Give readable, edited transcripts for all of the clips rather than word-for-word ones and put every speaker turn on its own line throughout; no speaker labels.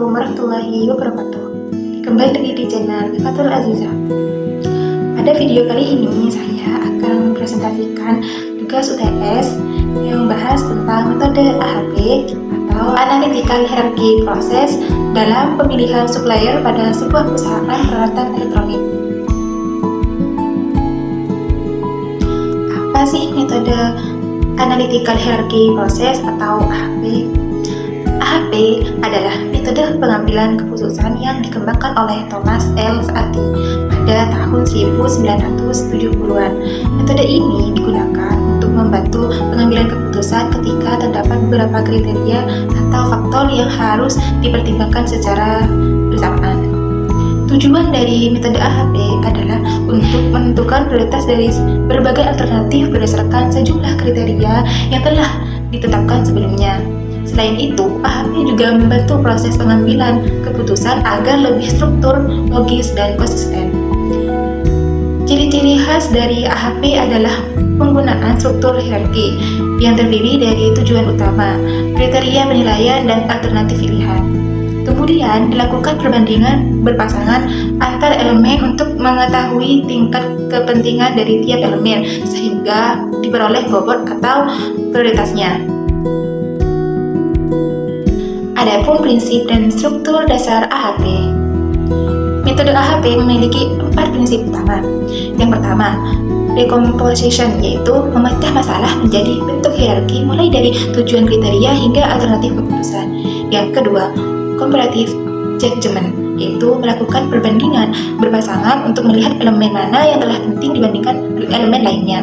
Assalamualaikum warahmatullahi wabarakatuh. Kembali lagi di channel Mifatul Aziza. Pada video kali ini saya akan mempresentasikan tugas UTS yang membahas tentang metode AHP atau Analytical Hierarchy Process dalam pemilihan supplier pada sebuah perusahaan peralatan elektronik. Apa sih metode Analytical Hierarchy Process atau AHP? AHP adalah metode pengambilan keputusan yang dikembangkan oleh Thomas L. Saati pada tahun 1970-an. Metode ini digunakan untuk membantu pengambilan keputusan ketika terdapat beberapa kriteria atau faktor yang harus dipertimbangkan secara bersamaan. Tujuan dari metode AHP adalah untuk menentukan prioritas dari berbagai alternatif berdasarkan sejumlah kriteria yang telah ditetapkan sebelumnya. Selain itu, AHP juga membantu proses pengambilan keputusan agar lebih struktur, logis, dan konsisten. Ciri-ciri khas dari AHP adalah penggunaan struktur hierarki yang terdiri dari tujuan utama, kriteria penilaian, dan alternatif pilihan. Kemudian dilakukan perbandingan berpasangan antar elemen untuk mengetahui tingkat kepentingan dari tiap elemen sehingga diperoleh bobot atau prioritasnya. Adapun prinsip dan struktur dasar AHP. Metode AHP memiliki 4 prinsip utama. Yang pertama, decomposition, yaitu memecah masalah menjadi bentuk hierarki mulai dari tujuan kriteria hingga alternatif keputusan. Yang kedua, comparative judgment, yaitu melakukan perbandingan berpasangan untuk melihat elemen mana yang telah penting dibandingkan elemen lainnya.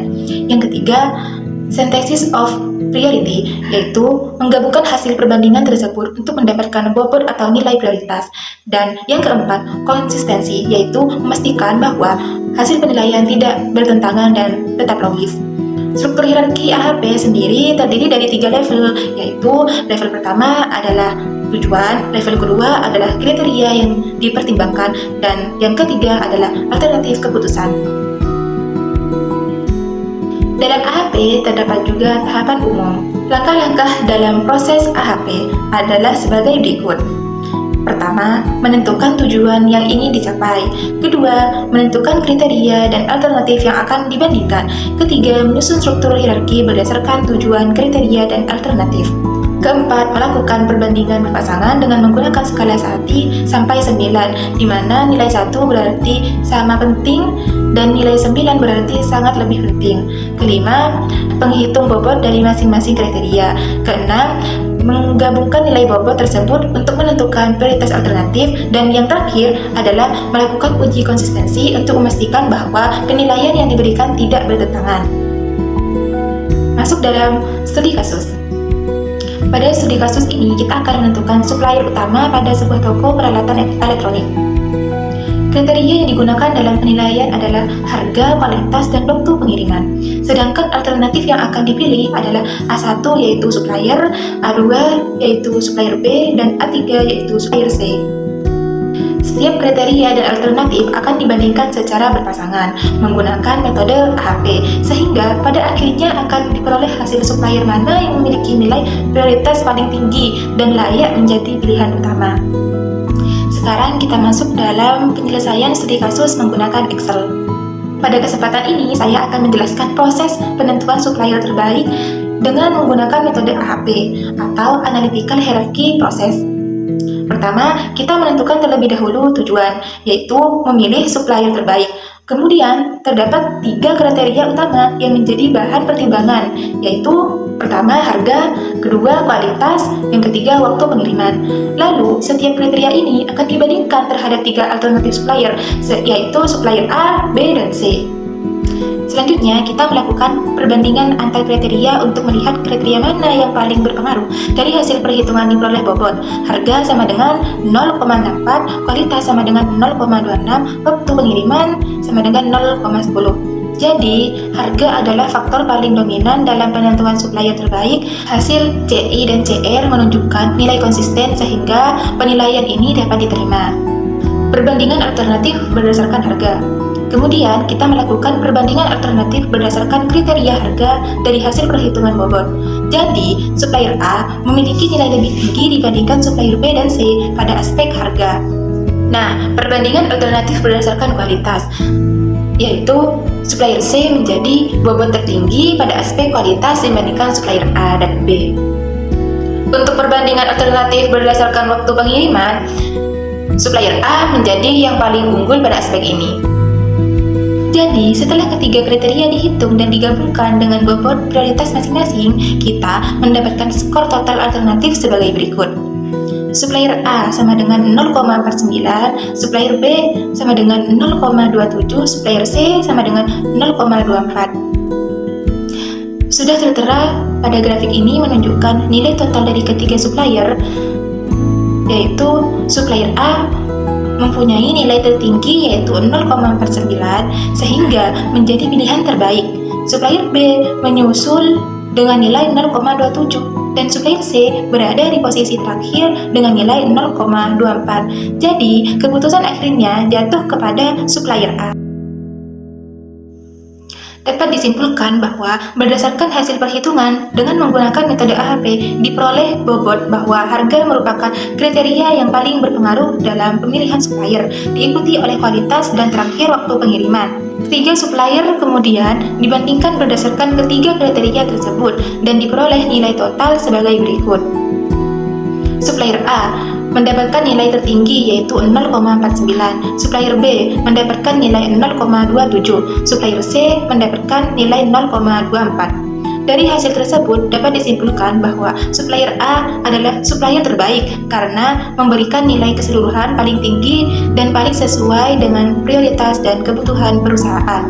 Yang ketiga, synthesis of priority, yaitu menggabungkan hasil perbandingan tersebut untuk mendapatkan bobot atau nilai prioritas. Dan yang keempat, konsistensi, yaitu memastikan bahwa hasil penilaian tidak bertentangan dan tetap logis. Struktur hierarki AHP sendiri terdiri dari 3 level, yaitu level pertama adalah tujuan, level kedua adalah kriteria yang dipertimbangkan, dan yang ketiga adalah alternatif keputusan. Dalam AHP terdapat juga tahapan umum. Langkah-langkah dalam proses AHP adalah sebagai berikut. Pertama, menentukan tujuan yang ingin dicapai. Kedua, menentukan kriteria dan alternatif yang akan dibandingkan. Ketiga, menyusun struktur hierarki berdasarkan tujuan, kriteria, dan alternatif. Keempat, melakukan perbandingan berpasangan dengan menggunakan skala Saati sampai 9, di mana nilai 1 berarti sama penting dan nilai 9 berarti sangat lebih penting. Kelima, penghitung bobot dari masing-masing kriteria. Keenam, menggabungkan nilai bobot tersebut untuk menentukan prioritas alternatif. Dan yang terakhir adalah melakukan uji konsistensi untuk memastikan bahwa penilaian yang diberikan tidak bertentangan. Masuk dalam studi kasus. Pada studi kasus ini, kita akan menentukan supplier utama pada sebuah toko peralatan elektronik. Kriteria yang digunakan dalam penilaian adalah harga, kualitas, dan waktu pengiriman. Sedangkan alternatif yang akan dipilih adalah A1 yaitu supplier, A2 yaitu supplier B, dan A3 yaitu supplier C. Setiap kriteria dan alternatif akan dibandingkan secara berpasangan menggunakan metode AHP, sehingga pada akhirnya akan diperoleh hasil supplier mana yang memiliki nilai prioritas paling tinggi dan layak menjadi pilihan utama. Sekarang kita masuk dalam penyelesaian studi kasus menggunakan Excel. Pada kesempatan ini saya akan menjelaskan proses penentuan supplier terbaik dengan menggunakan metode AHP atau Analytical Hierarchy Process. Pertama, kita menentukan terlebih dahulu tujuan, yaitu memilih supplier terbaik. Kemudian, terdapat 3 kriteria utama yang menjadi bahan pertimbangan, yaitu pertama, harga, kedua, kualitas, yang ketiga, waktu pengiriman. Lalu, setiap kriteria ini akan dibandingkan terhadap 3 alternatif supplier, yaitu supplier A, B, dan C. Selanjutnya, kita melakukan perbandingan antar kriteria untuk melihat kriteria mana yang paling berpengaruh. Dari hasil perhitungan diperoleh bobot. Harga sama dengan 0,64, kualitas sama dengan 0,26, waktu pengiriman sama dengan 0,10. Jadi, harga adalah faktor paling dominan dalam penentuan supplier terbaik. Hasil CI dan CR menunjukkan nilai konsisten sehingga penilaian ini dapat diterima. Perbandingan alternatif berdasarkan harga. Kemudian kita melakukan perbandingan alternatif berdasarkan kriteria harga dari hasil perhitungan bobot. Jadi, supplier A memiliki nilai lebih tinggi dibandingkan supplier B dan C pada aspek harga. Nah, perbandingan alternatif berdasarkan kualitas, yaitu supplier C menjadi bobot tertinggi pada aspek kualitas dibandingkan supplier A dan B. Untuk perbandingan alternatif berdasarkan waktu pengiriman, supplier A menjadi yang paling unggul pada aspek ini. Jadi, setelah ketiga kriteria dihitung dan digabungkan dengan bobot prioritas masing-masing, kita mendapatkan skor total alternatif sebagai berikut. Supplier A sama dengan 0,49, supplier B sama dengan 0,27, supplier C sama dengan 0,24. Sudah tertera pada grafik ini menunjukkan nilai total dari ketiga supplier, yaitu supplier A mempunyai nilai tertinggi yaitu 0,49 sehingga menjadi pilihan terbaik. Supplier B menyusul dengan nilai 0,27 dan supplier C berada di posisi terakhir dengan nilai 0,24. Jadi, keputusan akhirnya jatuh kepada supplier A. Dapat disimpulkan bahwa berdasarkan hasil perhitungan dengan menggunakan metode AHP diperoleh bobot bahwa harga merupakan kriteria yang paling berpengaruh dalam pemilihan supplier, diikuti oleh kualitas dan terakhir waktu pengiriman. Ketiga supplier kemudian dibandingkan berdasarkan ketiga kriteria tersebut dan diperoleh nilai total sebagai berikut. Supplier A mendapatkan nilai tertinggi yaitu 0,49, supplier B mendapatkan nilai 0,27, supplier C mendapatkan nilai 0,24. Dari hasil tersebut dapat disimpulkan bahwa supplier A adalah supplier terbaik karena memberikan nilai keseluruhan paling tinggi dan paling sesuai dengan prioritas dan kebutuhan perusahaan.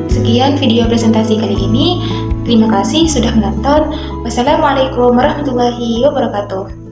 Sekian video presentasi kali ini. Terima kasih sudah menonton. Wassalamualaikum warahmatullahi wabarakatuh.